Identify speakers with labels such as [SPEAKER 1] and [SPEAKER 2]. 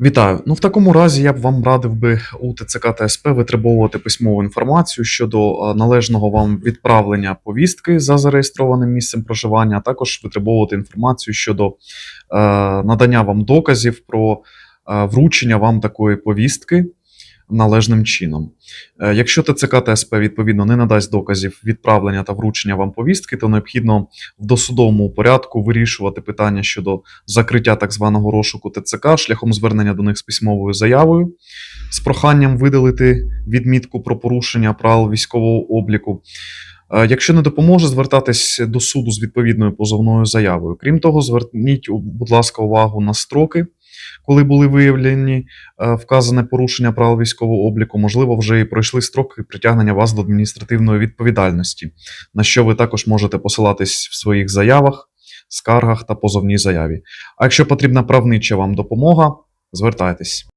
[SPEAKER 1] Вітаю. В такому разі я б вам радив би у ТЦК та СП витребовувати письмову інформацію щодо належного вам відправлення повістки за зареєстрованим місцем проживання, а також витребовувати інформацію щодо надання вам доказів про вручення вам такої повістки належним чином. Якщо ТЦК та СП відповідно не надасть доказів відправлення та вручення вам повістки, то необхідно в досудовому порядку вирішувати питання щодо закриття так званого розшуку ТЦК шляхом звернення до них з письмовою заявою з проханням видалити відмітку про порушення правил військового обліку. Якщо не допоможе, звертатись до суду з відповідною позовною заявою. Крім того, зверніть, будь ласка, увагу на строки, коли були виявлені вказане порушення правил військового обліку, можливо, вже і пройшли строки притягнення вас до адміністративної відповідальності, на що ви також можете посилатись в своїх заявах, скаргах та позовній заяві. А якщо потрібна правнича вам допомога, звертайтесь.